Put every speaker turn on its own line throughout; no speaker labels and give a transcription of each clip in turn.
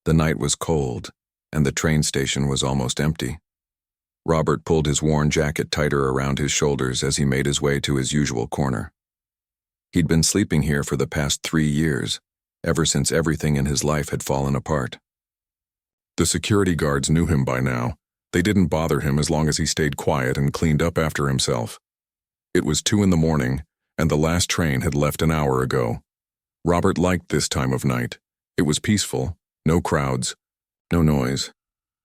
The night was cold, and the train station was almost empty. Robert pulled his worn jacket tighter around his shoulders as he made his way to his usual corner. He'd been sleeping here for the past 3 years, ever since everything in his life had fallen apart. The security guards knew him by now. They didn't bother him as long as he stayed quiet and cleaned up after himself. It was 2 a.m, and the last train had left an hour ago. Robert liked this time of night. It was peaceful, no crowds, no noise,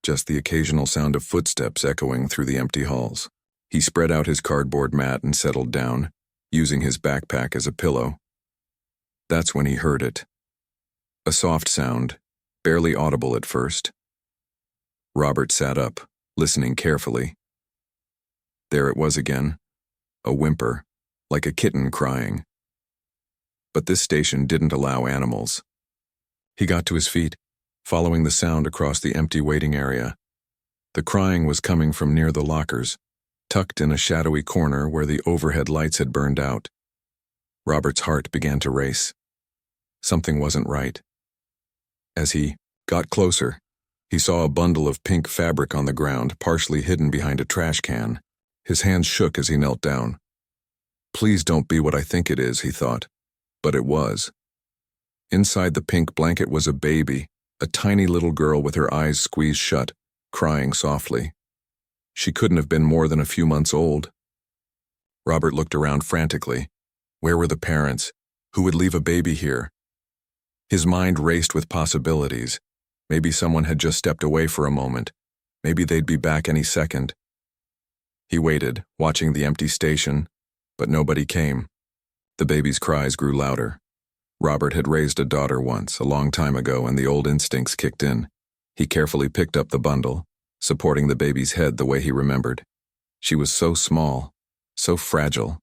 just the occasional sound of footsteps echoing through the empty halls. He spread out his cardboard mat and settled down, using his backpack as a pillow. That's when he heard it. A soft sound, barely audible at first. Robert sat up, listening carefully. There it was again, a whimper, like a kitten crying. But this station didn't allow animals. He got to his feet, following the sound across the empty waiting area. The crying was coming from near the lockers, tucked in a shadowy corner where the overhead lights had burned out. Robert's heart began to race. Something wasn't right. As he got closer, he saw a bundle of pink fabric on the ground, partially hidden behind a trash can. His hands shook as he knelt down. Please don't be what I think it is, he thought. But it was. Inside the pink blanket was a baby, a tiny little girl with her eyes squeezed shut, crying softly. She couldn't have been more than a few months old. Robert looked around frantically. Where were the parents? Who would leave a baby here? His mind raced with possibilities. Maybe someone had just stepped away for a moment. Maybe they'd be back any second. He waited, watching the empty station, but nobody came. The baby's cries grew louder. Robert had raised a daughter once, a long time ago, and the old instincts kicked in. He carefully picked up the bundle, supporting the baby's head the way he remembered. She was so small, so fragile.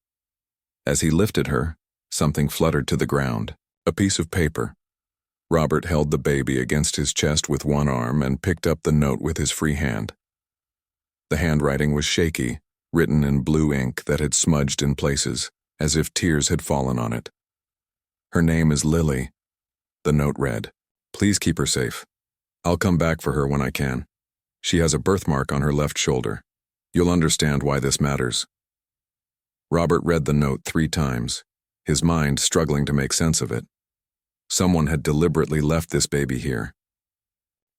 As he lifted her, something fluttered to the ground, a piece of paper. Robert held the baby against his chest with one arm and picked up the note with his free hand. The handwriting was shaky, written in blue ink that had smudged in places, as if tears had fallen on it. Her name is Lily. The note read, "Please keep her safe. I'll come back for her when I can. She has a birthmark on her left shoulder. You'll understand why this matters." Robert read the note 3 times, his mind struggling to make sense of it. Someone had deliberately left this baby here.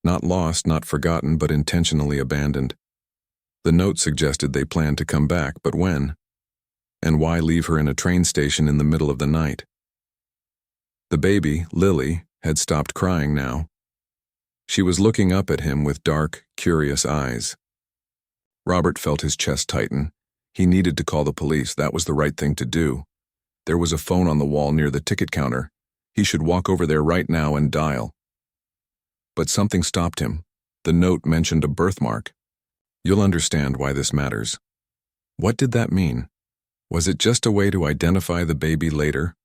Not lost, not forgotten, but intentionally abandoned. The note suggested they planned to come back, but when? And why leave her in a train station in the middle of the night? The baby, Lily, had stopped crying now. She was looking up at him with dark, curious eyes. Robert felt his chest tighten. He needed to call the police. That was the right thing to do. There was a phone on the wall near the ticket counter. He should walk over there right now and dial. But something stopped him. The note mentioned a birthmark. You'll understand why this matters. What did that mean? Was it just a way to identify the baby later?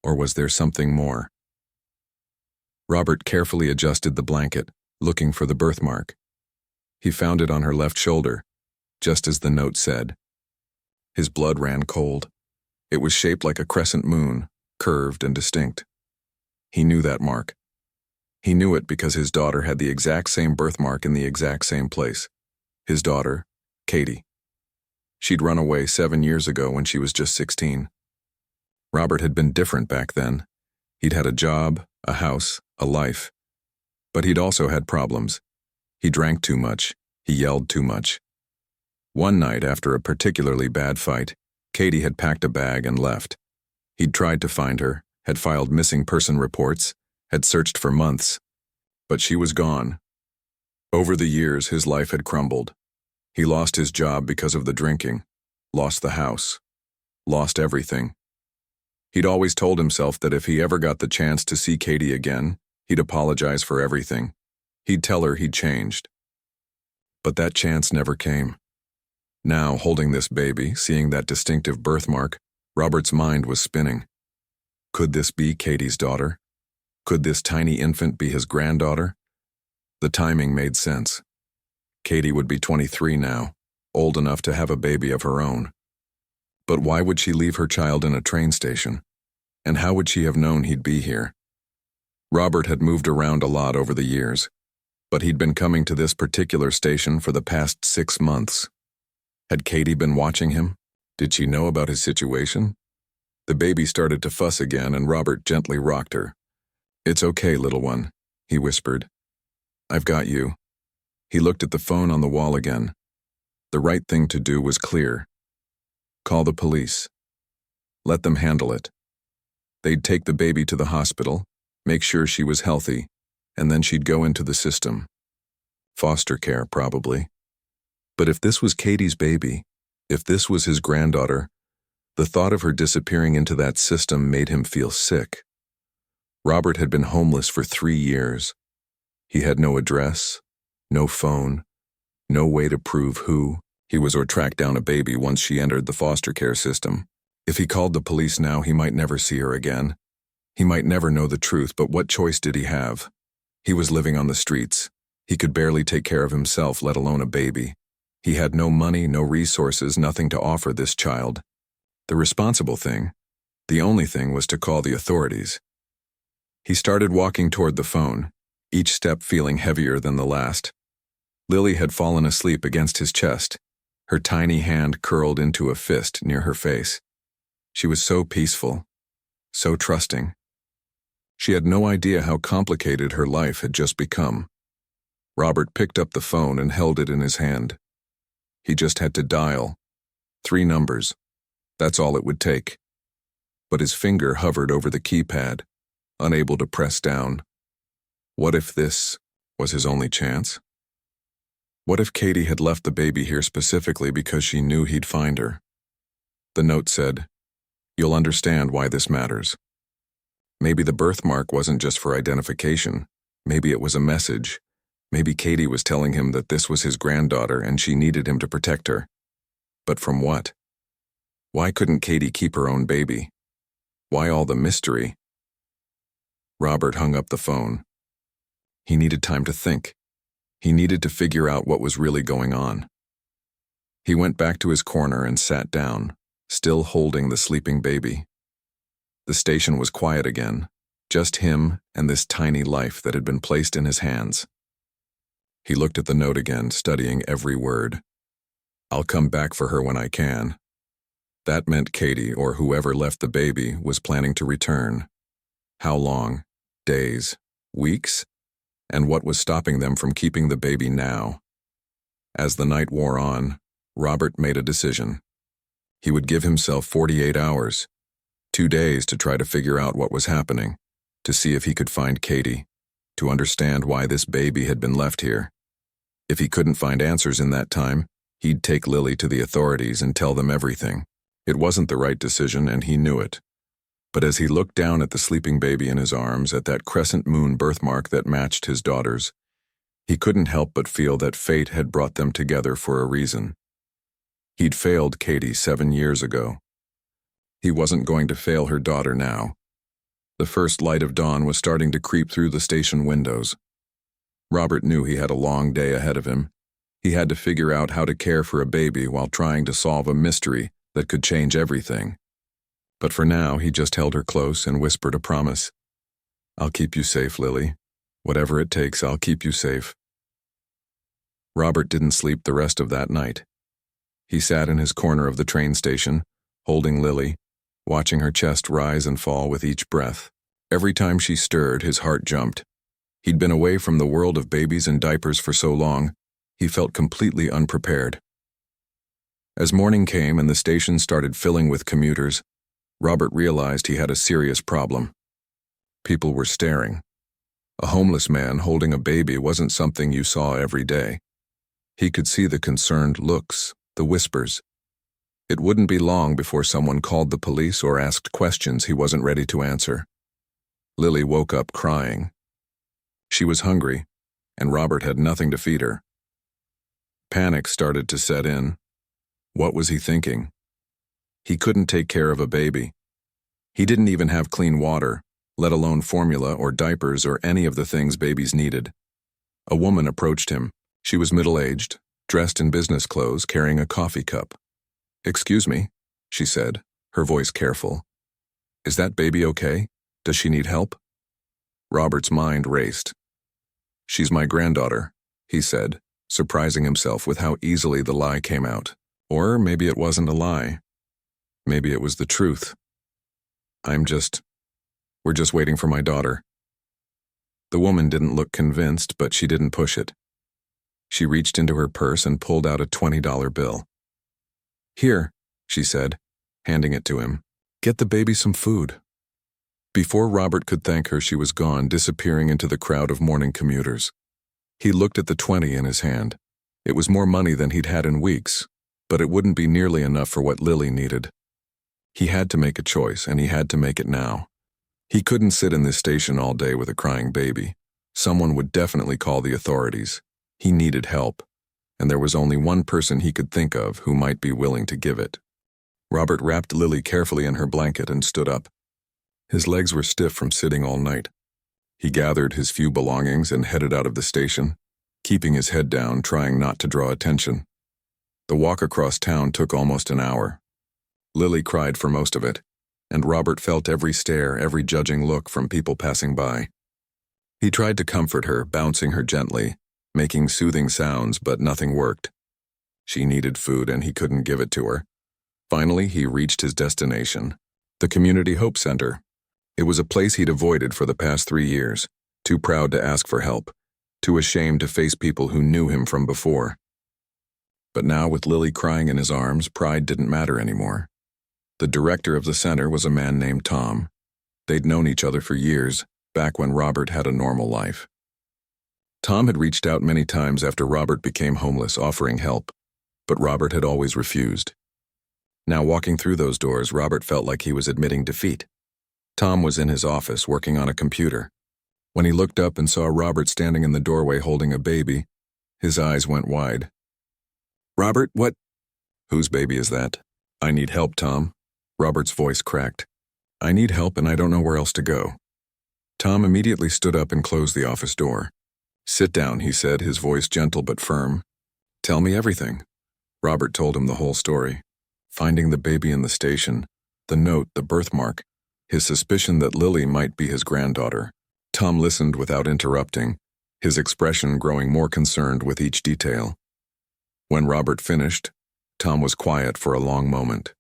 Or was there something more? Robert carefully adjusted the blanket, looking for the birthmark. He found it on her left shoulder, just as the note said. His blood ran cold. It was shaped like a crescent moon, curved and distinct. He knew that mark. He knew it because his daughter had the exact same birthmark in the exact same place. His daughter, Katie. She'd run away 7 years ago when she was just 16. Robert had been different back then. He'd had a job, a house, a life. But he'd also had problems. He drank too much. He yelled too much. One night, after a particularly bad fight, Katie had packed a bag and left. He'd tried to find her, had filed missing person reports, had searched for months. But she was gone. Over the years, his life had crumbled. He lost his job because of the drinking, lost the house, lost everything. He'd always told himself that if he ever got the chance to see Katie again, he'd apologize for everything. He'd tell her he'd changed. But that chance never came. Now, holding this baby, seeing that distinctive birthmark, Robert's mind was spinning. Could this be Katie's daughter? Could this tiny infant be his granddaughter? The timing made sense. Katie would be 23 now, old enough to have a baby of her own. But why would she leave her child in a train station? And how would she have known he'd be here? Robert had moved around a lot over the years, but he'd been coming to this particular station for the past 6 months. Had Katie been watching him? Did she know about his situation? The baby started to fuss again, and Robert gently rocked her. "It's okay, little one," he whispered. "I've got you." He looked at the phone on the wall again. The right thing to do was clear. Call the police. Let them handle it. They'd take the baby to the hospital, make sure she was healthy, and then she'd go into the system. Foster care, probably. But if this was Katie's baby, if this was his granddaughter, the thought of her disappearing into that system made him feel sick. Robert had been homeless for 3 years. He had no address, no phone, no way to prove who he was or track down a baby once she entered the foster care system. If he called the police now, he might never see her again. He might never know the truth, but what choice did he have? He was living on the streets. He could barely take care of himself, let alone a baby. He had no money, no resources, nothing to offer this child. The responsible thing, the only thing, was to call the authorities. He started walking toward the phone, each step feeling heavier than the last. Lily had fallen asleep against his chest, her tiny hand curled into a fist near her face. She was so peaceful, so trusting. She had no idea how complicated her life had just become. Robert picked up the phone and held it in his hand. He just had to dial 3 numbers. That's all it would take. But his finger hovered over the keypad, unable to press down. What if this was his only chance? What if Katie had left the baby here specifically because she knew he'd find her? The note said, "You'll understand why this matters." Maybe the birthmark wasn't just for identification. Maybe it was a message. Maybe Katie was telling him that this was his granddaughter and she needed him to protect her. But from what? Why couldn't Katie keep her own baby? Why all the mystery? Robert hung up the phone. He needed time to think. He needed to figure out what was really going on. He went back to his corner and sat down, still holding the sleeping baby. The station was quiet again, just him and this tiny life that had been placed in his hands. He looked at the note again, studying every word. "I'll come back for her when I can." That meant Katie, or whoever left the baby, was planning to return. How long? Days? Weeks? And what was stopping them from keeping the baby now? As the night wore on, Robert made a decision. He would give himself 48 hours, 2 days to try to figure out what was happening, to see if he could find Katie, to understand why this baby had been left here. If he couldn't find answers in that time, he'd take Lily to the authorities and tell them everything. It wasn't the right decision, and he knew it. But as he looked down at the sleeping baby in his arms, at that crescent moon birthmark that matched his daughter's, he couldn't help but feel that fate had brought them together for a reason. He'd failed Katie 7 years ago. He wasn't going to fail her daughter now. The first light of dawn was starting to creep through the station windows. Robert knew he had a long day ahead of him. He had to figure out how to care for a baby while trying to solve a mystery that could change everything. But for now, he just held her close and whispered a promise. "I'll keep you safe, Lily. Whatever it takes, I'll keep you safe." Robert didn't sleep the rest of that night. He sat in his corner of the train station, holding Lily, watching her chest rise and fall with each breath. Every time she stirred, his heart jumped. He'd been away from the world of babies and diapers for so long, he felt completely unprepared. As morning came and the station started filling with commuters, Robert realized he had a serious problem. People were staring. A homeless man holding a baby wasn't something you saw every day. He could see the concerned looks, the whispers. It wouldn't be long before someone called the police or asked questions he wasn't ready to answer. Lily woke up crying. She was hungry, and Robert had nothing to feed her. Panic started to set in. What was he thinking? He couldn't take care of a baby. He didn't even have clean water, let alone formula or diapers or any of the things babies needed. A woman approached him. She was middle-aged, dressed in business clothes, carrying a coffee cup. "Excuse me," she said, her voice careful. "Is that baby okay? Does she need help?" Robert's mind raced. "She's my granddaughter," he said, surprising himself with how easily the lie came out. Or maybe it wasn't a lie. Maybe it was the truth. We're just waiting for my daughter." The woman didn't look convinced, but she didn't push it. She reached into her purse and pulled out a $20 bill. "Here," she said, handing it to him. "Get the baby some food." Before Robert could thank her, she was gone, disappearing into the crowd of morning commuters. He looked at the 20 in his hand. It was more money than he'd had in weeks, but it wouldn't be nearly enough for what Lily needed. He had to make a choice, and he had to make it now. He couldn't sit in this station all day with a crying baby. Someone would definitely call the authorities. He needed help, and there was only one person he could think of who might be willing to give it. Robert wrapped Lily carefully in her blanket and stood up. His legs were stiff from sitting all night. He gathered his few belongings and headed out of the station, keeping his head down, trying not to draw attention. The walk across town took almost an hour. Lily cried for most of it, and Robert felt every stare, every judging look from people passing by. He tried to comfort her, bouncing her gently, making soothing sounds, but nothing worked. She needed food, and he couldn't give it to her. Finally, he reached his destination, the Community Hope Center. It was a place he'd avoided for the past 3 years, too proud to ask for help, too ashamed to face people who knew him from before. But now, with Lily crying in his arms, pride didn't matter anymore. The director of the center was a man named Tom. They'd known each other for years, back when Robert had a normal life. Tom had reached out many times after Robert became homeless, offering help, but Robert had always refused. Now, walking through those doors, Robert felt like he was admitting defeat. Tom was in his office, working on a computer. When he looked up and saw Robert standing in the doorway holding a baby, his eyes went wide. "Robert, what?" "Whose baby is that?" "I need help, Tom." Robert's voice cracked. "I need help and I don't know where else to go." Tom immediately stood up and closed the office door. "Sit down," he said, his voice gentle but firm. "Tell me everything." Robert told him the whole story. Finding the baby in the station, the note, the birthmark, his suspicion that Lily might be his granddaughter. Tom listened without interrupting, his expression growing more concerned with each detail. When Robert finished, Tom was quiet for a long moment.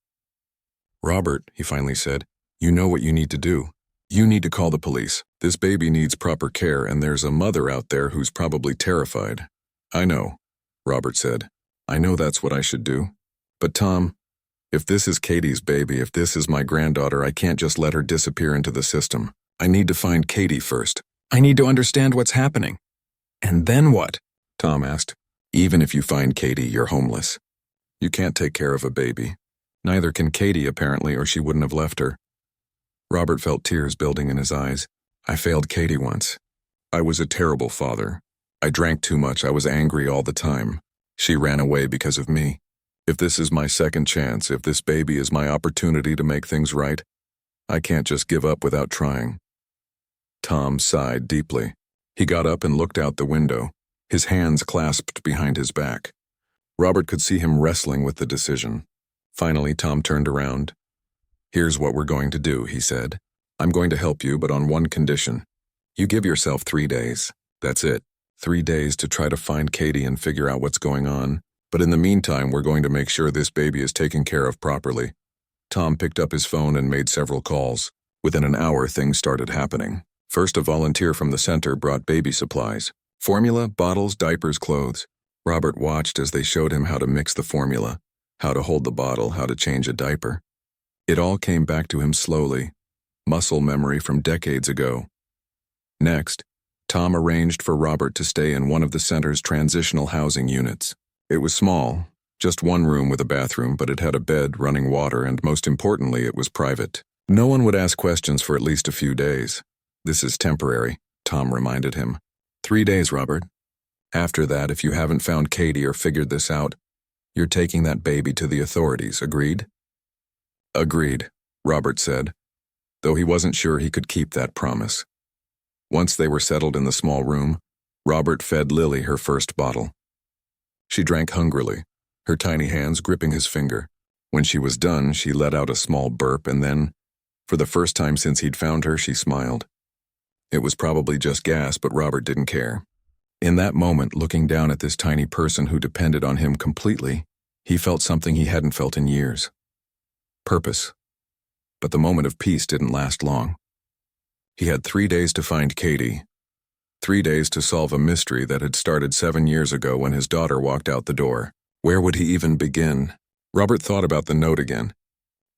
"Robert," he finally said, "you know what you need to do. You need to call the police. This baby needs proper care, and there's a mother out there who's probably terrified." "I know," Robert said. "I know that's what I should do. But Tom, if this is Katie's baby, if this is my granddaughter, I can't just let her disappear into the system. I need to find Katie first. I need to understand what's happening." "And then what?" Tom asked. "Even if you find Katie, you're homeless. You can't take care of a baby. Neither can Katie, apparently, or she wouldn't have left her." Robert felt tears building in his eyes. "I failed Katie once. I was a terrible father. I drank too much. I was angry all the time. She ran away because of me. If this is my second chance, if this baby is my opportunity to make things right, I can't just give up without trying." Tom sighed deeply. He got up and looked out the window, his hands clasped behind his back. Robert could see him wrestling with the decision. Finally, Tom turned around. "Here's what we're going to do," he said. "I'm going to help you, but on one condition. You give yourself 3 days. That's it. 3 days to try to find Katie and figure out what's going on. But in the meantime, we're going to make sure this baby is taken care of properly." Tom picked up his phone and made several calls. Within an hour, things started happening. First, a volunteer from the center brought baby supplies. Formula, bottles, diapers, clothes. Robert watched as they showed him how to mix the formula, how to hold the bottle, how to change a diaper. It all came back to him slowly, muscle memory from decades ago. Next, Tom arranged for Robert to stay in one of the center's transitional housing units. It was small, just one room with a bathroom, but it had a bed, running water, and most importantly, it was private. No one would ask questions for at least a few days. "This is temporary," Tom reminded him. 3 days, Robert. After that, if you haven't found Katie or figured this out, you're taking that baby to the authorities, agreed?" "Agreed," Robert said, though he wasn't sure he could keep that promise. Once they were settled in the small room, Robert fed Lily her first bottle. She drank hungrily, her tiny hands gripping his finger. When she was done, she let out a small burp and then, for the first time since he'd found her, she smiled. It was probably just gas, but Robert didn't care. In that moment, looking down at this tiny person who depended on him completely, he felt something he hadn't felt in years. Purpose. But the moment of peace didn't last long. He had 3 days to find Katie. 3 days to solve a mystery that had started 7 years ago when his daughter walked out the door. Where would he even begin? Robert thought about the note again.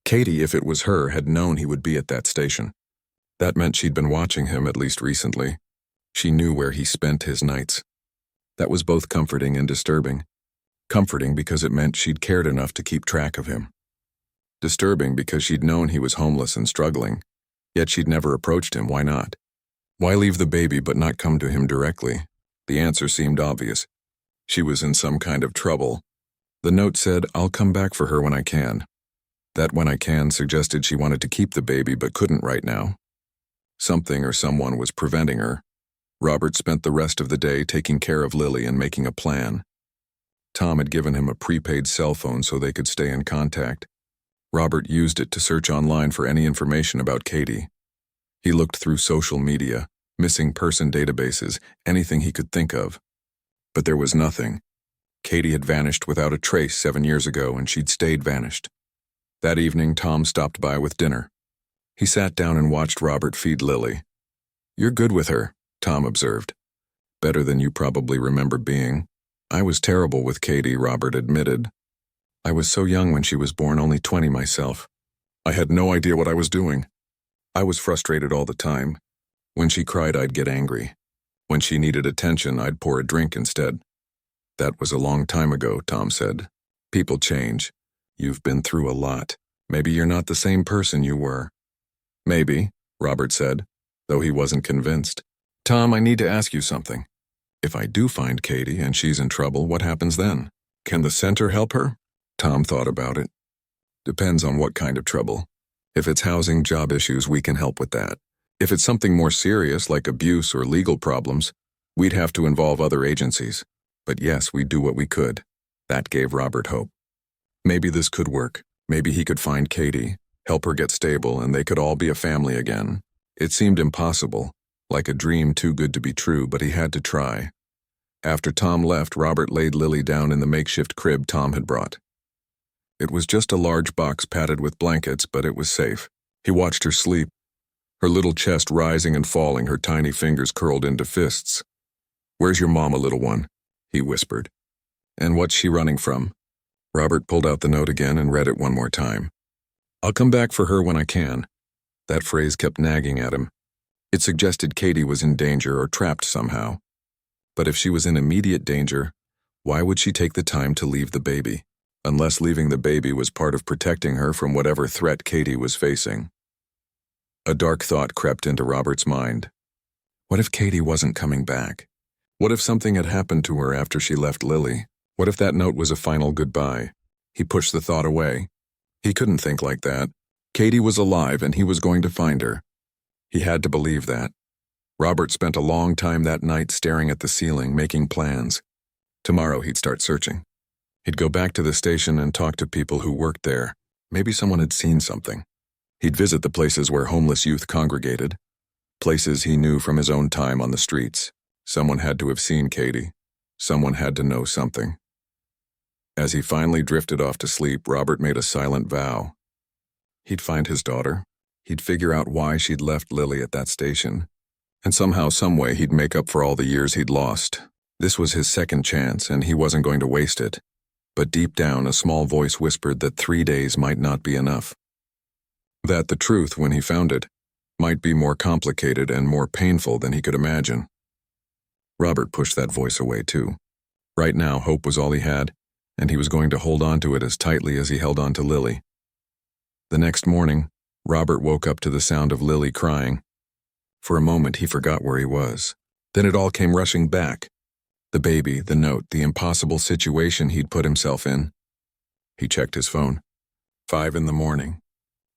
Katie, if it was her, had known he would be at that station. That meant she'd been watching him, at least recently. She knew where he spent his nights. That was both comforting and disturbing. Comforting because it meant she'd cared enough to keep track of him. Disturbing because she'd known he was homeless and struggling, yet she'd never approached him. Why not? Why leave the baby but not come to him directly? The answer seemed obvious. She was in some kind of trouble. The note said, "I'll come back for her when I can." That "when I can" suggested she wanted to keep the baby but couldn't right now. Something or someone was preventing her. Robert spent the rest of the day taking care of Lily and making a plan. Tom had given him a prepaid cell phone so they could stay in contact. Robert used it to search online for any information about Katie. He looked through social media, missing person databases, anything he could think of. But there was nothing. Katie had vanished without a trace 7 years ago, and she'd stayed vanished. That evening, Tom stopped by with dinner. He sat down and watched Robert feed Lily. "You're good with her," Tom observed. "Better than you probably remember being." "I was terrible with Katie," Robert admitted. "I was so young when she was born, only 20 myself. I had no idea what I was doing. I was frustrated all the time. When she cried, I'd get angry. When she needed attention, I'd pour a drink instead." "That was a long time ago," Tom said. "People change. You've been through a lot. Maybe you're not the same person you were." "Maybe," Robert said, though he wasn't convinced. "Tom, I need to ask you something. If I do find Katie and she's in trouble, what happens then? Can the center help her?" Tom thought about it. "Depends on what kind of trouble. If it's housing, job issues, we can help with that. If it's something more serious, like abuse or legal problems, we'd have to involve other agencies. But yes, we'd do what we could." That gave Robert hope. Maybe this could work. Maybe he could find Katie, help her get stable, and they could all be a family again. It seemed impossible, like a dream too good to be true, but he had to try. After Tom left, Robert laid Lily down in the makeshift crib Tom had brought. It was just a large box padded with blankets, but it was safe. He watched her sleep, her little chest rising and falling, her tiny fingers curled into fists. "Where's your mama, little one?" he whispered. "And what's she running from?" Robert pulled out the note again and read it one more time. "I'll come back for her when I can." That phrase kept nagging at him. It suggested Katie was in danger or trapped somehow. But if she was in immediate danger, why would she take the time to leave the baby? Unless leaving the baby was part of protecting her from whatever threat Katie was facing. A dark thought crept into Robert's mind. What if Katie wasn't coming back? What if something had happened to her after she left Lily? What if that note was a final goodbye? He pushed the thought away. He couldn't think like that. Katie was alive and he was going to find her. He had to believe that. Robert spent a long time that night staring at the ceiling, making plans. Tomorrow he'd start searching. He'd go back to the station and talk to people who worked there. Maybe someone had seen something. He'd visit the places where homeless youth congregated, places he knew from his own time on the streets. Someone had to have seen Katie. Someone had to know something. As he finally drifted off to sleep, Robert made a silent vow. He'd find his daughter. He'd figure out why she'd left Lily at that station. And somehow, someway, he'd make up for all the years he'd lost. This was his second chance, and he wasn't going to waste it. But deep down, a small voice whispered that 3 days might not be enough. That the truth, when he found it, might be more complicated and more painful than he could imagine. Robert pushed that voice away, too. Right now, hope was all he had, and he was going to hold on to it as tightly as he held on to Lily. The next morning, Robert woke up to the sound of Lily crying. For a moment, he forgot where he was. Then it all came rushing back. The baby, the note, the impossible situation he'd put himself in. He checked his phone. 5 in the morning.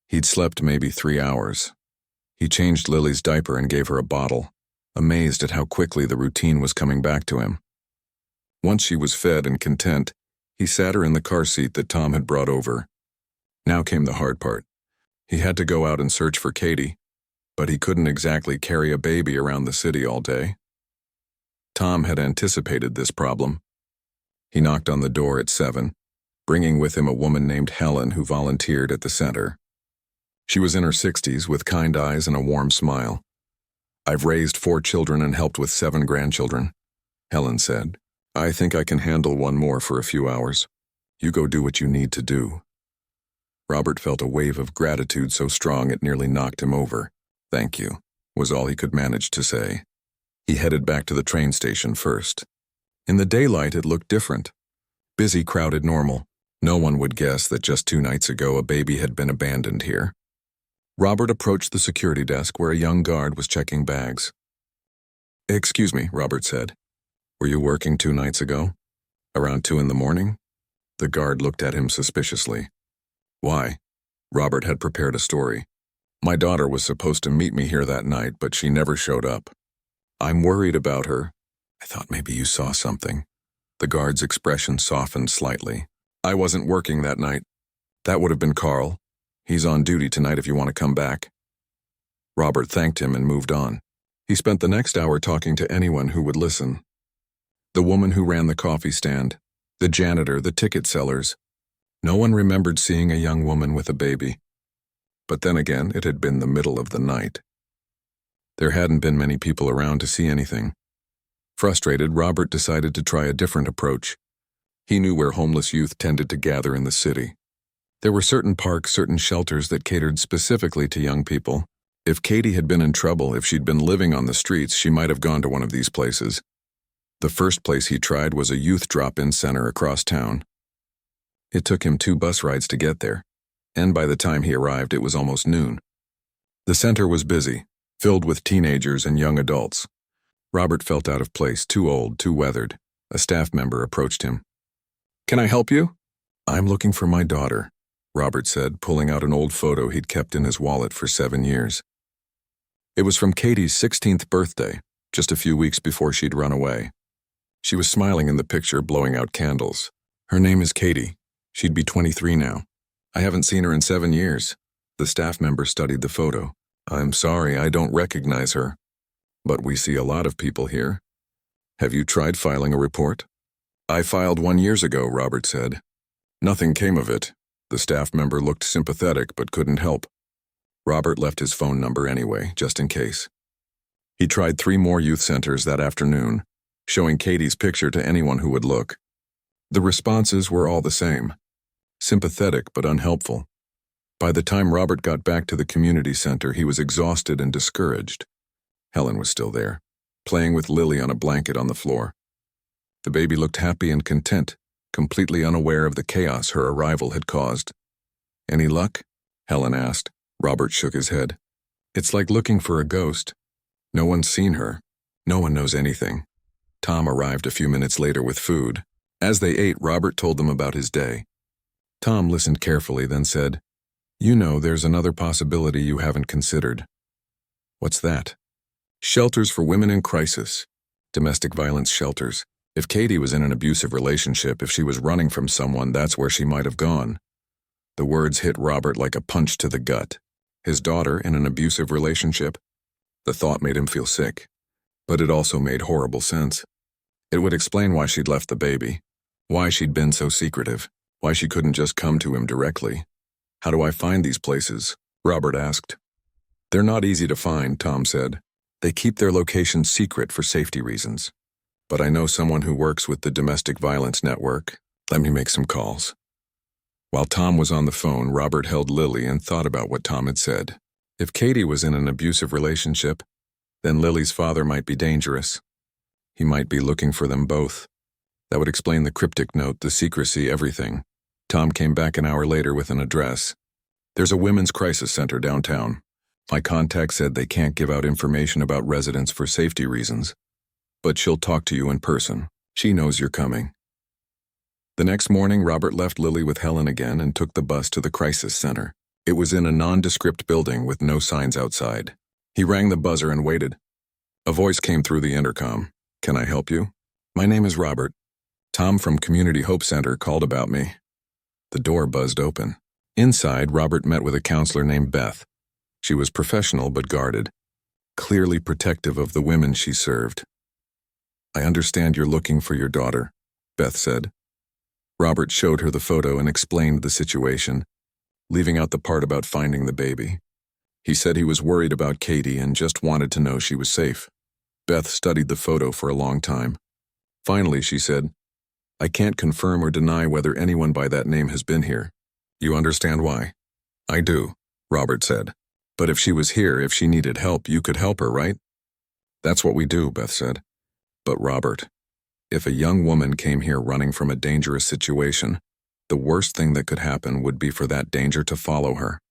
He'd slept maybe 3 hours. He changed Lily's diaper and gave her a bottle, amazed at how quickly the routine was coming back to him. Once she was fed and content, he sat her in the car seat that Tom had brought over. Now came the hard part. He had to go out and search for Katie. but he couldn't exactly carry a baby around the city all day. Tom had anticipated this problem. He knocked on the door at 7, bringing with him a woman named Helen who volunteered at the center. She was in her 60s with kind eyes and a warm smile. "I've raised 4 children and helped with 7 grandchildren," Helen said. "I think I can handle one more for a few hours. You go do what you need to do." Robert felt a wave of gratitude so strong it nearly knocked him over. "Thank you," was all he could manage to say. He headed back to the train station first. In the daylight, it looked different. Busy, crowded, normal. No one would guess that just 2 nights ago a baby had been abandoned here. Robert approached the security desk where a young guard was checking bags. "Excuse me," Robert said. "Were you working 2 nights ago? Around 2 in the morning?" The guard looked at him suspiciously. "Why?" Robert had prepared a story. "My daughter was supposed to meet me here that night, but she never showed up. I'm worried about her. I thought maybe you saw something." The guard's expression softened slightly. "I wasn't working that night. That would have been Carl. He's on duty tonight if you want to come back." Robert thanked him and moved on. He spent the next hour talking to anyone who would listen. The woman who ran the coffee stand, the janitor, the ticket sellers. No one remembered seeing a young woman with a baby. But then again, it had been the middle of the night. There hadn't been many people around to see anything. Frustrated, Robert decided to try a different approach. He knew where homeless youth tended to gather in the city. There were certain parks, certain shelters that catered specifically to young people. If Katie had been in trouble, if she'd been living on the streets, she might have gone to one of these places. The first place he tried was a youth drop-in center across town. It took him 2 bus rides to get there, and by the time he arrived, it was almost noon. The center was busy, filled with teenagers and young adults. Robert felt out of place, too old, too weathered. A staff member approached him. "Can I help you?" "I'm looking for my daughter," Robert said, pulling out an old photo he'd kept in his wallet for 7 years. It was from Katie's 16th birthday, just a few weeks before she'd run away. She was smiling in the picture, blowing out candles. "Her name is Katie. She'd be 23 now. I haven't seen her in 7 years." The staff member studied the photo. "I'm sorry, I don't recognize her. But we see a lot of people here. Have you tried filing a report?" "I filed 1 year ago," Robert said. "Nothing came of it." The staff member looked sympathetic but couldn't help. Robert left his phone number anyway, just in case. He tried 3 more youth centers that afternoon, showing Katie's picture to anyone who would look. The responses were all the same. Sympathetic but unhelpful. By the time Robert got back to the community center, he was exhausted and discouraged. Helen was still there, playing with Lily on a blanket on the floor. The baby looked happy and content, completely unaware of the chaos her arrival had caused. "Any luck?" Helen asked. Robert shook his head. "It's like looking for a ghost. No one's seen her. No one knows anything." Tom arrived a few minutes later with food. As they ate, Robert told them about his day. Tom listened carefully, then said, "You know, there's another possibility you haven't considered." "What's that?" "Shelters for women in crisis. Domestic violence shelters. If Katie was in an abusive relationship, if she was running from someone, that's where she might have gone." The words hit Robert like a punch to the gut. His daughter in an abusive relationship? The thought made him feel sick. But it also made horrible sense. It would explain why she'd left the baby, why she'd been so secretive, why she couldn't just come to him directly. "How do I find these places?" Robert asked. "They're not easy to find," Tom said. "They keep their locations secret for safety reasons. But I know someone who works with the domestic violence network. Let me make some calls." While Tom was on the phone, Robert held Lily and thought about what Tom had said. If Katie was in an abusive relationship, then Lily's father might be dangerous. He might be looking for them both. That would explain the cryptic note, the secrecy, everything. Tom came back an hour later with an address. "There's a women's crisis center downtown. My contact said they can't give out information about residents for safety reasons, but she'll talk to you in person. She knows you're coming." The next morning, Robert left Lily with Helen again and took the bus to the crisis center. It was in a nondescript building with no signs outside. He rang the buzzer and waited. A voice came through the intercom. "Can I help you?" "My name is Robert. Tom from Community Hope Center called about me." The door buzzed open. Inside, Robert met with a counselor named Beth. She was professional but guarded, clearly protective of the women she served. "I understand you're looking for your daughter," Beth said. Robert showed her the photo and explained the situation, leaving out the part about finding the baby. He said he was worried about Katie and just wanted to know she was safe. Beth studied the photo for a long time. Finally, she said, "I can't confirm or deny whether anyone by that name has been here. You understand why?" "I do," Robert said. "But if she was here, if she needed help, you could help her, right?" "That's what we do," Beth said. "But Robert, if a young woman came here running from a dangerous situation, the worst thing that could happen would be for that danger to follow her.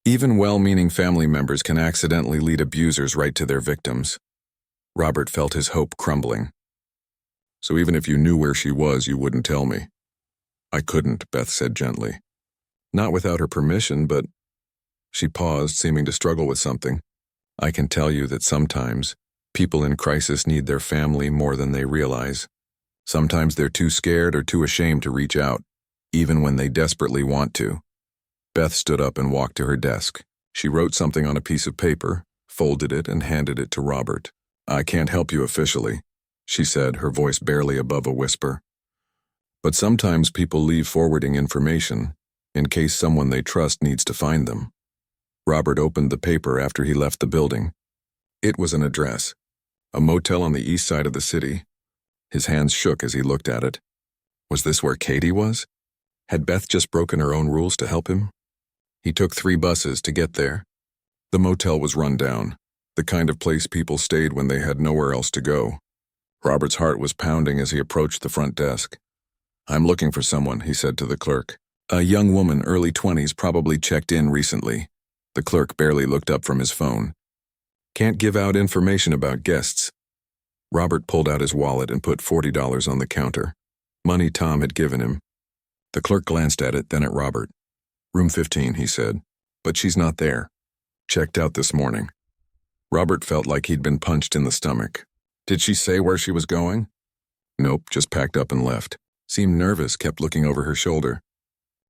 Even well-meaning family members can accidentally lead abusers right to their victims." Robert felt his hope crumbling. "So even if you knew where she was, you wouldn't tell me?" "I couldn't," Beth said gently. "Not without her permission, but—" She paused, seeming to struggle with something. "I can tell you that sometimes people in crisis need their family more than they realize. Sometimes they're too scared or too ashamed to reach out, even when they desperately want to." Beth stood up and walked to her desk. She wrote something on a piece of paper, folded it, and handed it to Robert. "I can't help you officially," she said, her voice barely above a whisper. "But sometimes people leave forwarding information in case someone they trust needs to find them." Robert opened the paper after he left the building. It was an address, a motel on the east side of the city. His hands shook as he looked at it. Was this where Katie was? Had Beth just broken her own rules to help him? He took 3 buses to get there. The motel was run down, the kind of place people stayed when they had nowhere else to go. Robert's heart was pounding as he approached the front desk. "I'm looking for someone," he said to the clerk. "A young woman, early 20s, probably checked in recently." The clerk barely looked up from his phone. "Can't give out information about guests." Robert pulled out his wallet and put $40 on the counter, money Tom had given him. The clerk glanced at it, then at Robert. "Room 15, he said. "But she's not there. Checked out this morning." Robert felt like he'd been punched in the stomach. "Did she say where she was going?" "Nope, just packed up and left. Seemed nervous, kept looking over her shoulder.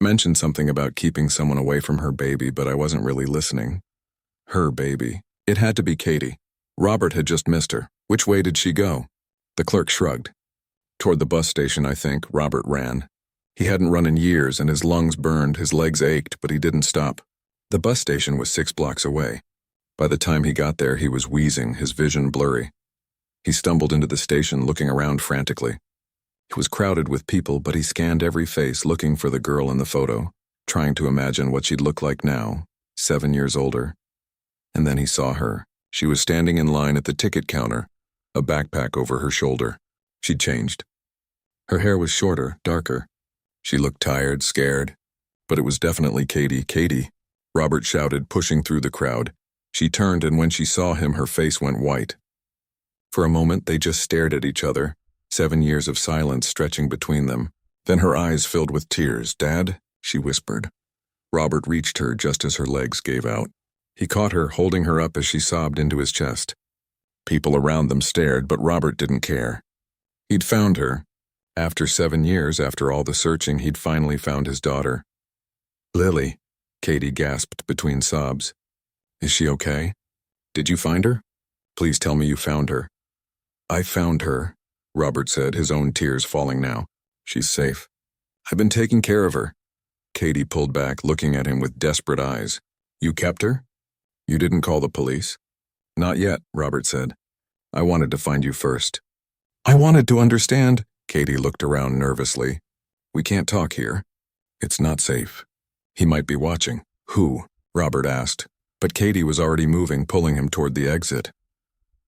Mentioned something about keeping someone away from her baby, but I wasn't really listening." Her baby. It had to be Katie. Robert had just missed her. Which way did she go? The clerk shrugged. "Toward the bus station, I think," Robert ran. He hadn't run in years, and his lungs burned, his legs ached, but he didn't stop. The bus station was 6 blocks away. By the time he got there, he was wheezing, his vision blurry. He stumbled into the station, looking around frantically. It was crowded with people, but he scanned every face, looking for the girl in the photo, trying to imagine what she'd look like now, 7 years older. And then he saw her. She was standing in line at the ticket counter, a backpack over her shoulder. She'd changed. Her hair was shorter, darker. She looked tired, scared. But it was definitely Katie. "Katie!" Robert shouted, pushing through the crowd. She turned, and when she saw him, her face went white. For a moment, they just stared at each other, 7 years of silence stretching between them. Then her eyes filled with tears. "Dad?" she whispered. Robert reached her just as her legs gave out. He caught her, holding her up as she sobbed into his chest. People around them stared, but Robert didn't care. He'd found her. After 7 years, after all the searching, he'd finally found his daughter. "Lily," Katie gasped between sobs. "Is she okay? Did you find her? Please tell me you found her." "I found her," Robert said, his own tears falling now. "She's safe. I've been taking care of her." Katie pulled back, looking at him with desperate eyes. "You kept her? You didn't call the police?" "Not yet," Robert said. "I wanted to find you first." "I wanted to understand." Katie looked around nervously. "We can't talk here. It's not safe. He might be watching." "Who?" Robert asked. But Katie was already moving, pulling him toward the exit.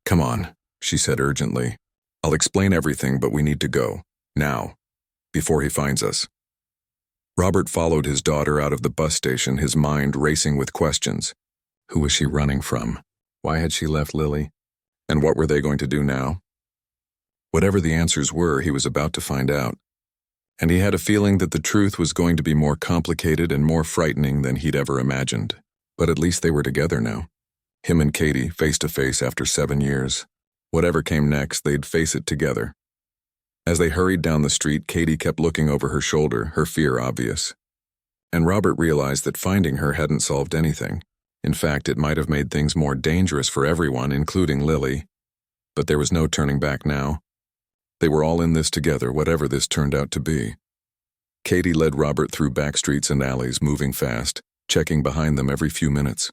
"Come on," she said urgently. "I'll explain everything, but we need to go. Now. Before he finds us." Robert followed his daughter out of the bus station, his mind racing with questions. Who was she running from? Why had she left Lily? And what were they going to do now? Whatever the answers were, he was about to find out. And he had a feeling that the truth was going to be more complicated and more frightening than he'd ever imagined. But at least they were together now. Him and Katie, face to face after 7 years. Whatever came next, they'd face it together. As they hurried down the street, Katie kept looking over her shoulder, her fear obvious. And Robert realized that finding her hadn't solved anything. In fact, it might have made things more dangerous for everyone, including Lily. But there was no turning back now. They were all in this together, whatever this turned out to be. Katie led Robert through back streets and alleys, moving fast, checking behind them every few minutes.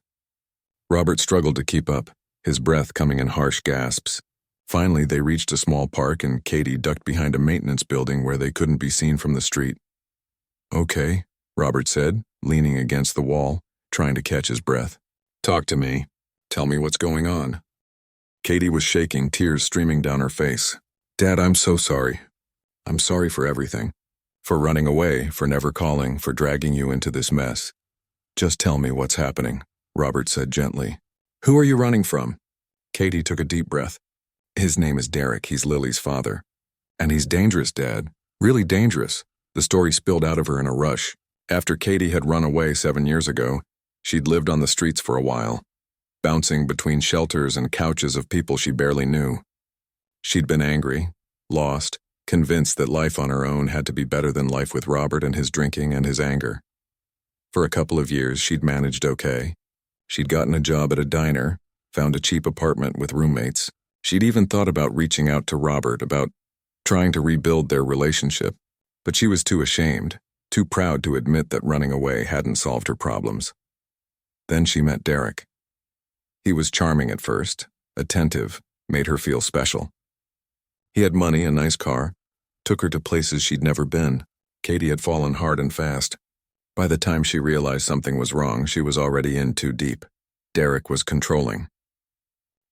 Robert struggled to keep up, his breath coming in harsh gasps. Finally, they reached a small park and Katie ducked behind a maintenance building where they couldn't be seen from the street. "Okay," Robert said, leaning against the wall, trying to catch his breath. "Talk to me. Tell me what's going on." Katie was shaking, tears streaming down her face. "Dad, I'm so sorry. I'm sorry for everything. For running away, for never calling, for dragging you into this mess. Just tell me what's happening," Robert said gently. "Who are you running from?" Katie took a deep breath. "His name is Derek. He's Lily's father. And he's dangerous, Dad. Really dangerous." The story spilled out of her in a rush. After Katie had run away 7 years ago, she'd lived on the streets for a while, bouncing between shelters and couches of people she barely knew. She'd been angry, lost, convinced that life on her own had to be better than life with Robert and his drinking and his anger. For a couple of years, she'd managed okay. She'd gotten a job at a diner, found a cheap apartment with roommates. She'd even thought about reaching out to Robert, about trying to rebuild their relationship. But she was too ashamed, too proud to admit that running away hadn't solved her problems. Then she met Derek. He was charming at first, attentive, made her feel special. He had money, a nice car, took her to places she'd never been. Katie had fallen hard and fast. By the time she realized something was wrong, she was already in too deep. Derek was controlling.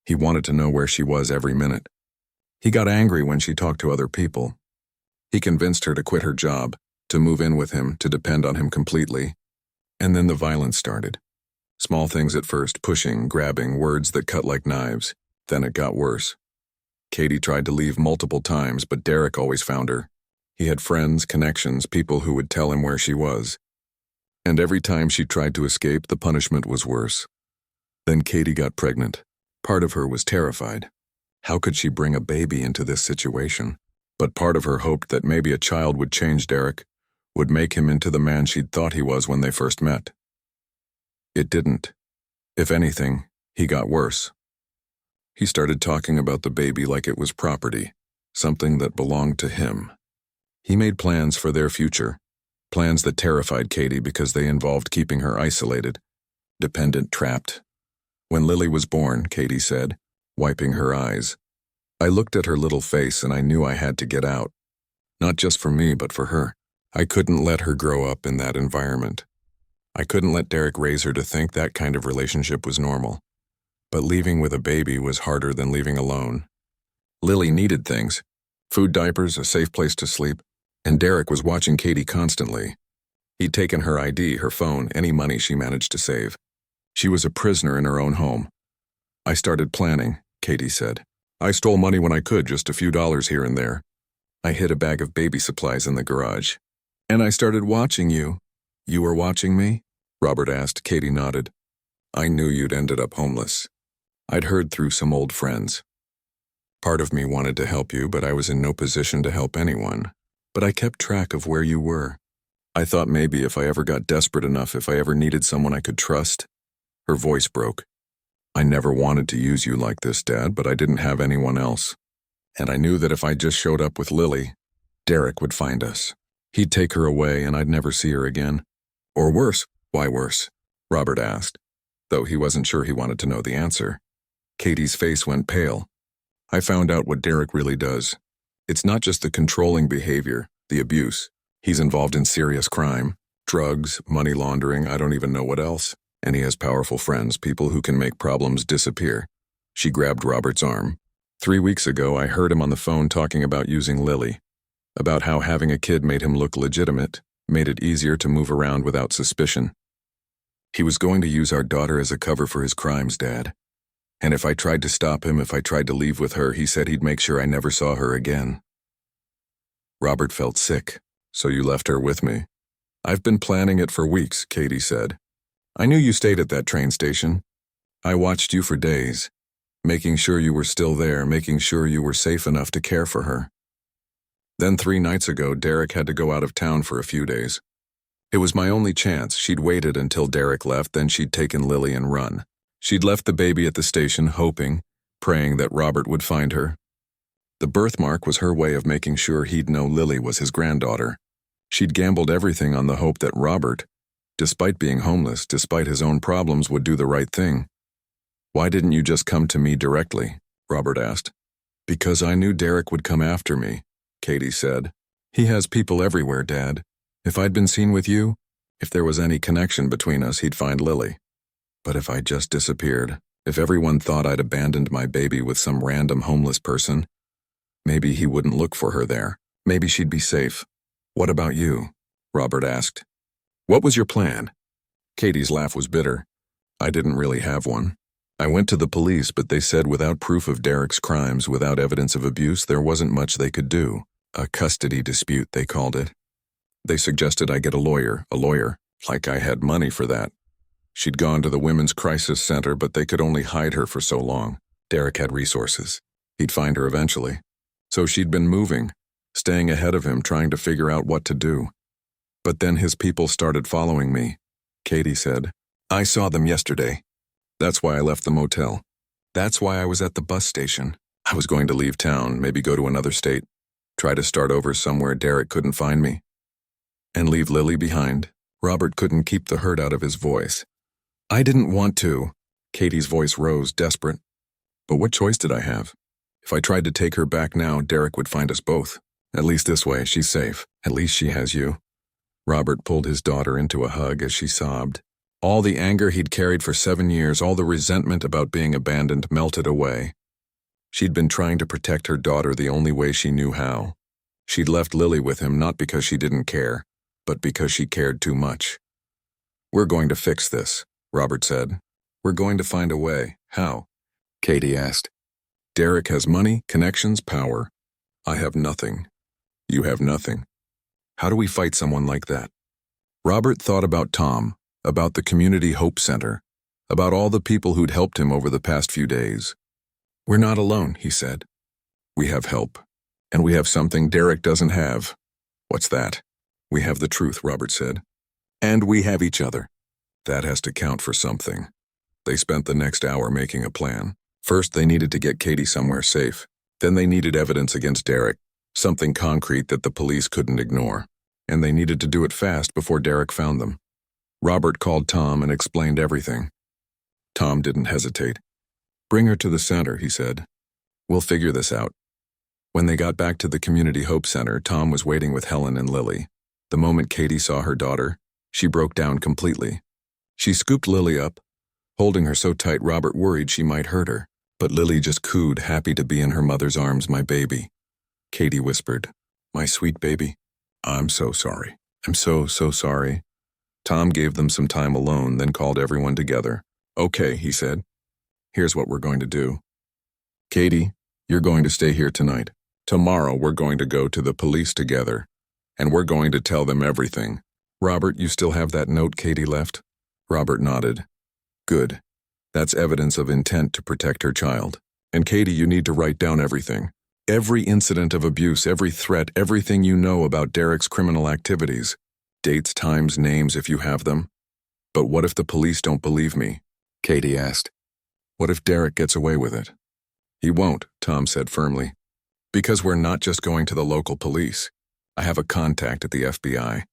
He wanted to know where she was every minute. He got angry when she talked to other people. He convinced her to quit her job, to move in with him, to depend on him completely. And then the violence started. Small things at first, pushing, grabbing, words that cut like knives. Then it got worse. Katie tried to leave multiple times, but Derek always found her. He had friends, connections, people who would tell him where she was. And every time she tried to escape, the punishment was worse. Then Katie got pregnant. Part of her was terrified. How could she bring a baby into this situation? But part of her hoped that maybe a child would change Derek, would make him into the man she'd thought he was when they first met. It didn't. If anything, he got worse. He started talking about the baby like it was property, something that belonged to him. He made plans for their future, plans that terrified Katie because they involved keeping her isolated, dependent, trapped. When Lily was born, Katie said, wiping her eyes, I looked at her little face and I knew I had to get out. Not just for me, but for her. I couldn't let her grow up in that environment. I couldn't let Derek raise her to think that kind of relationship was normal. But leaving with a baby was harder than leaving alone. Lily needed things, food, diapers, a safe place to sleep, and Derek was watching Katie constantly. He'd taken her ID, her phone, any money she managed to save. She was a prisoner in her own home. I started planning, Katie said. I stole money when I could, just a few dollars here and there. I hid a bag of baby supplies in the garage. And I started watching you. You were watching me? Robert asked. Katie nodded. I knew you'd ended up homeless. I'd heard through some old friends. Part of me wanted to help you, but I was in no position to help anyone. But I kept track of where you were. I thought maybe if I ever got desperate enough, if I ever needed someone I could trust. Her voice broke. I never wanted to use you like this, Dad, but I didn't have anyone else. And I knew that if I just showed up with Lily, Derek would find us. He'd take her away and I'd never see her again. Or worse. Why worse? Robert asked, though he wasn't sure he wanted to know the answer. Katie's face went pale. I found out what Derek really does. It's not just the controlling behavior, the abuse. He's involved in serious crime, drugs, money laundering, I don't even know what else. And he has powerful friends, people who can make problems disappear. She grabbed Robert's arm. 3 weeks ago, I heard him on the phone talking about using Lily, about how having a kid made him look legitimate, made it easier to move around without suspicion. He was going to use our daughter as a cover for his crimes, Dad. And if I tried to stop him, if I tried to leave with her, he said he'd make sure I never saw her again. Robert felt sick. So you left her with me. I've been planning it for weeks, Katie said. I knew you stayed at that train station. I watched you for days, making sure you were still there, making sure you were safe enough to care for her. Then 3 nights ago, Derek had to go out of town for a few days. It was my only chance. She'd waited until Derek left, then she'd taken Lily and run. She'd left the baby at the station, hoping, praying that Robert would find her. The birthmark was her way of making sure he'd know Lily was his granddaughter. She'd gambled everything on the hope that Robert, despite being homeless, despite his own problems, would do the right thing. "Why didn't you just come to me directly?" Robert asked. "Because I knew Derek would come after me," Katie said. "He has people everywhere, Dad. If I'd been seen with you, if there was any connection between us, he'd find Lily. But if I just disappeared, if everyone thought I'd abandoned my baby with some random homeless person, maybe he wouldn't look for her there. Maybe she'd be safe." "What about you?" Robert asked. "What was your plan?" Katie's laugh was bitter. "I didn't really have one. I went to the police, but they said without proof of Derek's crimes, without evidence of abuse, there wasn't much they could do. A custody dispute, they called it. They suggested I get a lawyer, like I had money for that. She'd gone to the Women's Crisis Center, but they could only hide her for so long. Derek had resources. He'd find her eventually. So she'd been moving, staying ahead of him, trying to figure out what to do. But then his people started following me," Katie said. "I saw them yesterday. That's why I left the motel. That's why I was at the bus station. I was going to leave town, maybe go to another state, try to start over somewhere Derek couldn't find me. And leave Lily behind." Robert couldn't keep the hurt out of his voice. "I didn't want to." Katie's voice rose, desperate. "But what choice did I have? If I tried to take her back now, Derek would find us both. At least this way, she's safe. At least she has you." Robert pulled his daughter into a hug as she sobbed. All the anger he'd carried for 7 years, all the resentment about being abandoned, melted away. She'd been trying to protect her daughter the only way she knew how. She'd left Lily with him not because she didn't care, but because she cared too much. "We're going to fix this," Robert said. "We're going to find a way." "How?" Katie asked. "Derek has money, connections, power. I have nothing. You have nothing. How do we fight someone like that?" Robert thought about Tom, about the Community Hope Center, about all the people who'd helped him over the past few days. "We're not alone," he said. "We have help. And we have something Derek doesn't have." "What's that?" "We have the truth," Robert said. "And we have each other. That has to count for something." They spent the next hour making a plan. First, they needed to get Katie somewhere safe. Then they needed evidence against Derek, something concrete that the police couldn't ignore. And they needed to do it fast before Derek found them. Robert called Tom and explained everything. Tom didn't hesitate. "Bring her to the center," he said. "We'll figure this out." When they got back to the Community Hope Center, Tom was waiting with Helen and Lily. The moment Katie saw her daughter, she broke down completely. She scooped Lily up, holding her so tight Robert worried she might hurt her. But Lily just cooed, happy to be in her mother's arms. "My baby," Katie whispered. "My sweet baby. I'm so sorry. I'm so sorry." Tom gave them some time alone, then called everyone together. "Okay," he said. "Here's what we're going to do. Katie, you're going to stay here tonight. Tomorrow we're going to go to the police together, and we're going to tell them everything." "Robert, you still have that note Katie left?" Robert nodded. "Good. That's evidence of intent to protect her child. And Katie, you need to write down everything. Every incident of abuse, every threat, everything you know about Derek's criminal activities. Dates, times, names if you have them." "But what if the police don't believe me?" Katie asked. "What if Derek gets away with it?" "He won't," Tom said firmly. "Because we're not just going to the local police. I have a contact at the FBI.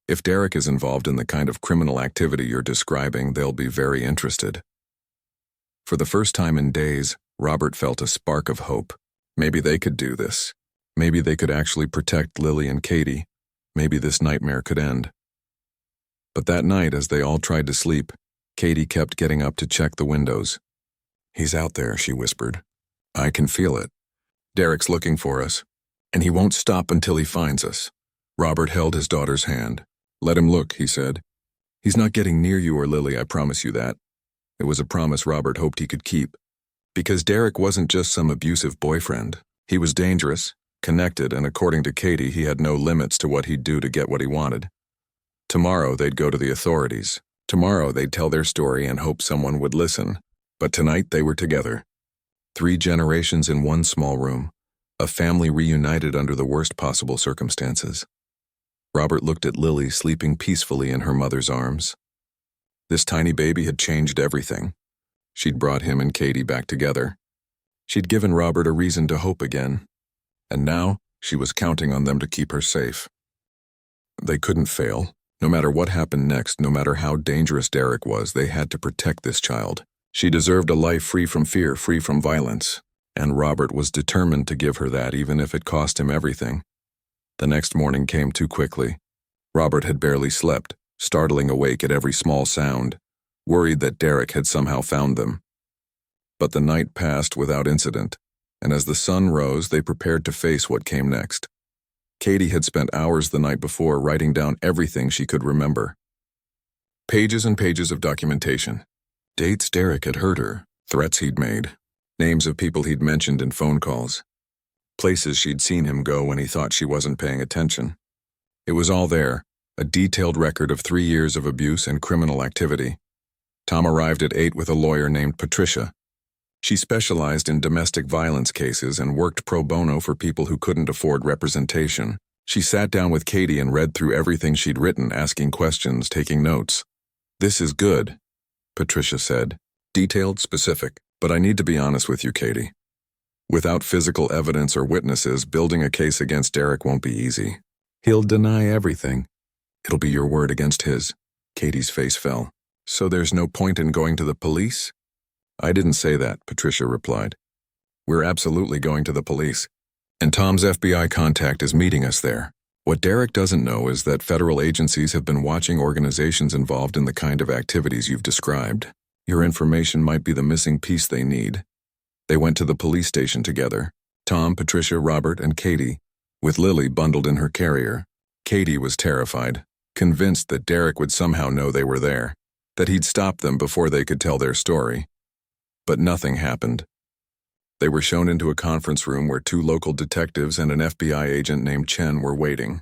If Derek is involved in the kind of criminal activity you're describing, they'll be very interested." For the first time in days, Robert felt a spark of hope. Maybe they could do this. Maybe they could actually protect Lily and Katie. Maybe this nightmare could end. But that night, as they all tried to sleep, Katie kept getting up to check the windows. "He's out there," she whispered. "I can feel it. Derek's looking for us, and he won't stop until he finds us." Robert held his daughter's hand. "Let him look," he said. "He's not getting near you or Lily, I promise you that." It was a promise Robert hoped he could keep. Because Derek wasn't just some abusive boyfriend. He was dangerous, connected, and according to Katie, he had no limits to what he'd do to get what he wanted. Tomorrow they'd go to the authorities. Tomorrow they'd tell their story and hope someone would listen. But tonight they were together. 3 generations in one small room. A family reunited under the worst possible circumstances. Robert looked at Lily sleeping peacefully in her mother's arms. This tiny baby had changed everything. She'd brought him and Katie back together. She'd given Robert a reason to hope again. And now, she was counting on them to keep her safe. They couldn't fail. No matter what happened next, no matter how dangerous Derek was, they had to protect this child. She deserved a life free from fear, free from violence. And Robert was determined to give her that, even if it cost him everything. The next morning came too quickly. Robert had barely slept, startling awake at every small sound, worried that Derek had somehow found them. But the night passed without incident, and as the sun rose, they prepared to face what came next. Katie had spent hours the night before writing down everything she could remember. Pages and pages of documentation. Dates Derek had hurt her, threats he'd made, names of people he'd mentioned in phone calls, places she'd seen him go when he thought she wasn't paying attention. It was all there, a detailed record of 3 years of abuse and criminal activity. Tom arrived at 8 with a lawyer named Patricia. She specialized in domestic violence cases and worked pro bono for people who couldn't afford representation. She sat down with Katie and read through everything she'd written, asking questions, taking notes. "This is good," Patricia said. "Detailed, specific. But I need to be honest with you, Katie. Without physical evidence or witnesses, building a case against Derek won't be easy. He'll deny everything. It'll be your word against his." Katie's face fell. "So there's no point in going to the police?" "I didn't say that," Patricia replied. "We're absolutely going to the police. And Tom's FBI contact is meeting us there. What Derek doesn't know is that federal agencies have been watching organizations involved in the kind of activities you've described. Your information might be the missing piece they need." They went to the police station together. Tom, Patricia, Robert, and Katie, with Lily bundled in her carrier. Katie was terrified, convinced that Derek would somehow know they were there, that he'd stop them before they could tell their story. But nothing happened. They were shown into a conference room where 2 local detectives and an FBI agent named Chen were waiting.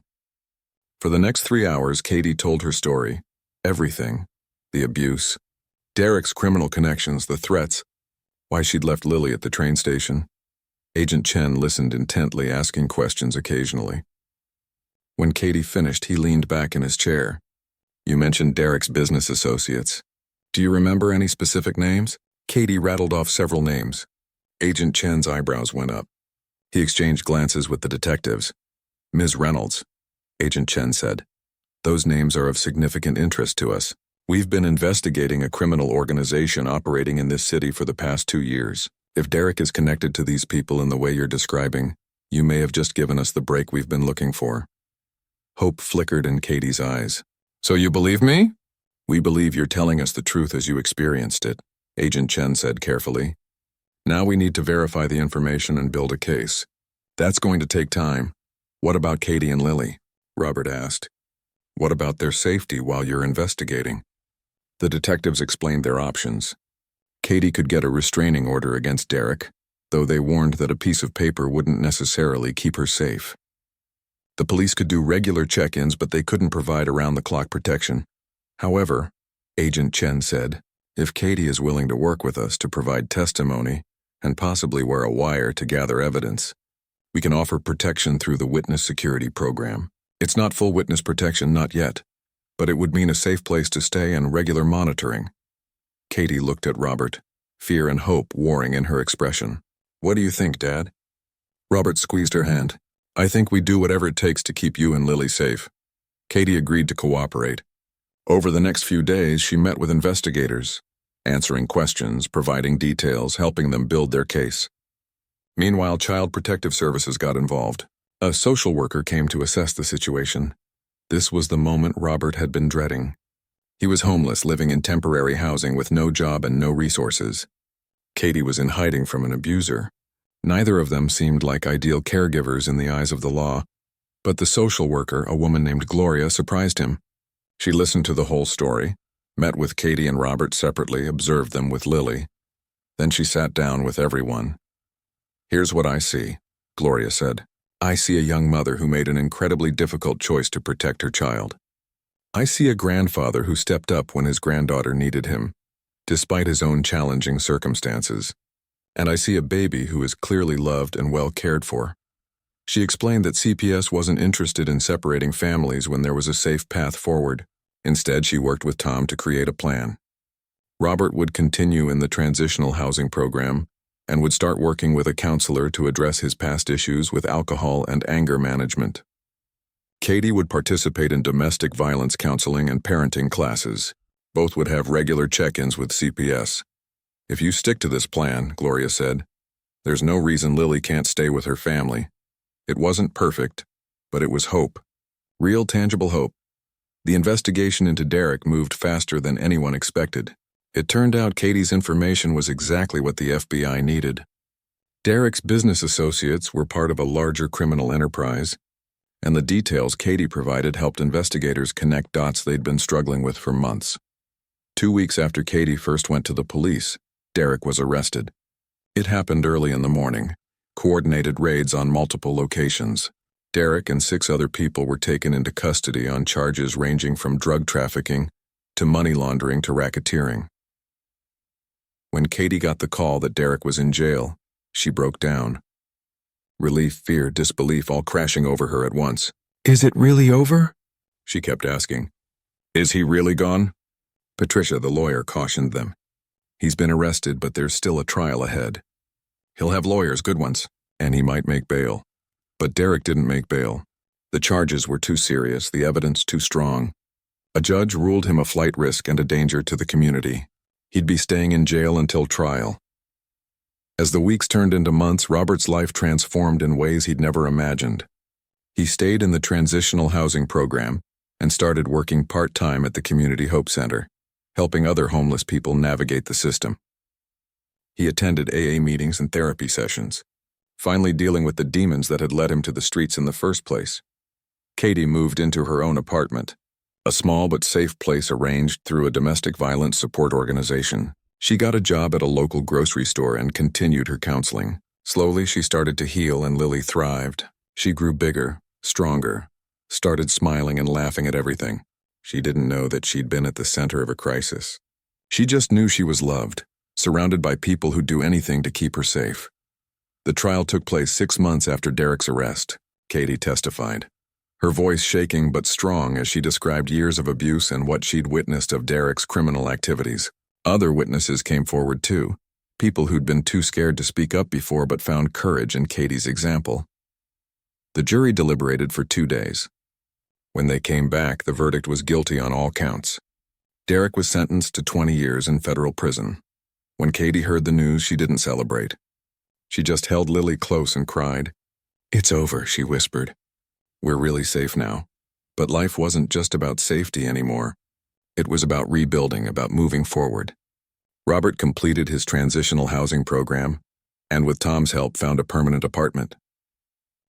For the next 3 hours, Katie told her story. Everything. The abuse, Derek's criminal connections, the threats, why she'd left Lily at the train station. Agent Chen listened intently, asking questions occasionally. When Katie finished, he leaned back in his chair. "You mentioned Derek's business associates. Do you remember any specific names?" Katie rattled off several names. Agent Chen's eyebrows went up. He exchanged glances with the detectives. "Ms. Reynolds," Agent Chen said. "Those names are of significant interest to us. We've been investigating a criminal organization operating in this city for the past 2 years. If Derek is connected to these people in the way you're describing, you may have just given us the break we've been looking for." Hope flickered in Katie's eyes. "So you believe me?" "We believe you're telling us the truth as you experienced it," Agent Chen said carefully. "Now we need to verify the information and build a case. That's going to take time." "What about Katie and Lily?" Robert asked. "What about their safety while you're investigating?" The detectives explained their options. Katie could get a restraining order against Derek, though they warned that a piece of paper wouldn't necessarily keep her safe. The police could do regular check-ins, but they couldn't provide around-the-clock protection. However, Agent Chen said, if Katie is willing to work with us to provide testimony and possibly wear a wire to gather evidence, we can offer protection through the witness security program. It's not full witness protection, not yet, but it would mean a safe place to stay and regular monitoring. Katie looked at Robert, fear and hope warring in her expression. "What do you think, Dad?" Robert squeezed her hand. "I think we do whatever it takes to keep you and Lily safe." Katie agreed to cooperate. Over the next few days, she met with investigators, answering questions, providing details, helping them build their case. Meanwhile, Child Protective Services got involved. A social worker came to assess the situation. This was the moment Robert had been dreading. He was homeless, living in temporary housing with no job and no resources. Katie was in hiding from an abuser. Neither of them seemed like ideal caregivers in the eyes of the law, but the social worker, a woman named Gloria, surprised him. She listened to the whole story, met with Katie and Robert separately, observed them with Lily. Then she sat down with everyone. "Here's what I see," Gloria said. "I see a young mother who made an incredibly difficult choice to protect her child. I see a grandfather who stepped up when his granddaughter needed him, despite his own challenging circumstances. And I see a baby who is clearly loved and well cared for. She explained that CPS wasn't interested in separating families when there was a safe path forward. Instead, she worked with Tom to create a plan. Robert would continue in the transitional housing program and would start working with a counselor to address his past issues with alcohol and anger management. Katie would participate in domestic violence counseling and parenting classes. Both would have regular check-ins with CPS. "If you stick to this plan," Gloria said, "there's no reason Lily can't stay with her family." It wasn't perfect, but it was hope. Real, tangible hope. The investigation into Derek moved faster than anyone expected. It turned out Katie's information was exactly what the FBI needed. Derek's business associates were part of a larger criminal enterprise, and the details Katie provided helped investigators connect dots they'd been struggling with for months. 2 weeks after Katie first went to the police, Derek was arrested. It happened early in the morning. Coordinated raids on multiple locations. Derek and 6 other people were taken into custody on charges ranging from drug trafficking to money laundering to racketeering. When Katie got the call that Derek was in jail, she broke down. Relief, fear, disbelief all crashing over her at once. "Is it really over?" she kept asking. "Is he really gone?" Patricia, the lawyer, cautioned them. "He's been arrested, but there's still a trial ahead. He'll have lawyers, good ones, and he might make bail." But Derek didn't make bail. The charges were too serious, the evidence too strong. A judge ruled him a flight risk and a danger to the community. He'd be staying in jail until trial. As the weeks turned into months, Robert's life transformed in ways he'd never imagined. He stayed in the transitional housing program and started working part-time at the Community Hope Center, helping other homeless people navigate the system. He attended AA meetings and therapy sessions, finally dealing with the demons that had led him to the streets in the first place. Katie moved into her own apartment, a small but safe place arranged through a domestic violence support organization. She got a job at a local grocery store and continued her counseling. Slowly, she started to heal and Lily thrived. She grew bigger, stronger, started smiling and laughing at everything. She didn't know that she'd been at the center of a crisis. She just knew she was loved, surrounded by people who'd do anything to keep her safe. The trial took place 6 months after Derek's arrest, Katie testified, her voice shaking but strong as she described years of abuse and what she'd witnessed of Derek's criminal activities. Other witnesses came forward too, people who'd been too scared to speak up before but found courage in Katie's example. The jury deliberated for 2 days. When they came back, the verdict was guilty on all counts. Derek was sentenced to 20 years in federal prison. When Katie heard the news, she didn't celebrate. She just held Lily close and cried. "It's over," she whispered. "We're really safe now." But life wasn't just about safety anymore. It was about rebuilding, about moving forward. Robert completed his transitional housing program, and with Tom's help found a permanent apartment.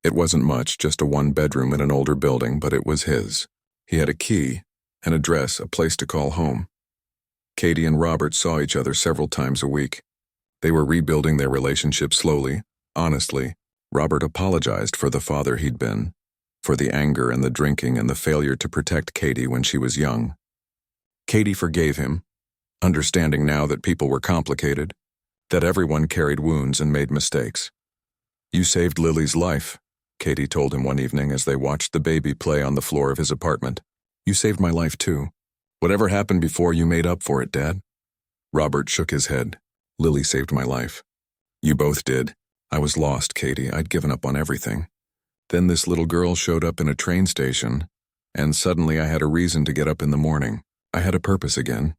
It wasn't much, just a 1-bedroom in an older building, but it was his. He had a key, an address, a place to call home. Katie and Robert saw each other several times a week. They were rebuilding their relationship slowly, honestly. Robert apologized for the father he'd been, for the anger and the drinking and the failure to protect Katie when she was young. Katie forgave him, understanding now that people were complicated, that everyone carried wounds and made mistakes. "You saved Lily's life," Katie told him one evening as they watched the baby play on the floor of his apartment. "You saved my life too. Whatever happened before, you made up for it, Dad." Robert shook his head. "Lily saved my life. You both did. I was lost, Katie. I'd given up on everything. Then this little girl showed up in a train station, and suddenly I had a reason to get up in the morning. I had a purpose again."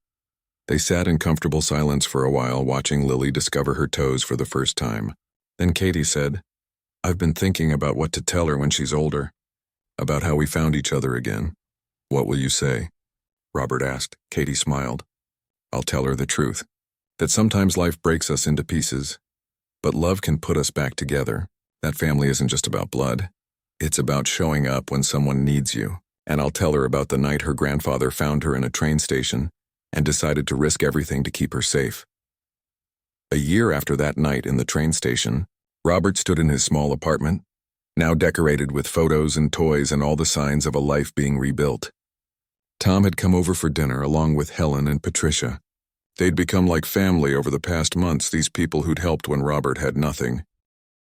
They sat in comfortable silence for a while, watching Lily discover her toes for the first time. Then Katie said, "I've been thinking about what to tell her when she's older, about how we found each other again." "What will you say?" Robert asked. Katie smiled. "I'll tell her the truth, that sometimes life breaks us into pieces, but love can put us back together. That family isn't just about blood. It's about showing up when someone needs you. And I'll tell her about the night her grandfather found her in a train station and decided to risk everything to keep her safe." A year after that night in the train station, Robert stood in his small apartment, now decorated with photos and toys and all the signs of a life being rebuilt. Tom had come over for dinner along with Helen and Patricia. They'd become like family over the past months, these people who'd helped when Robert had nothing.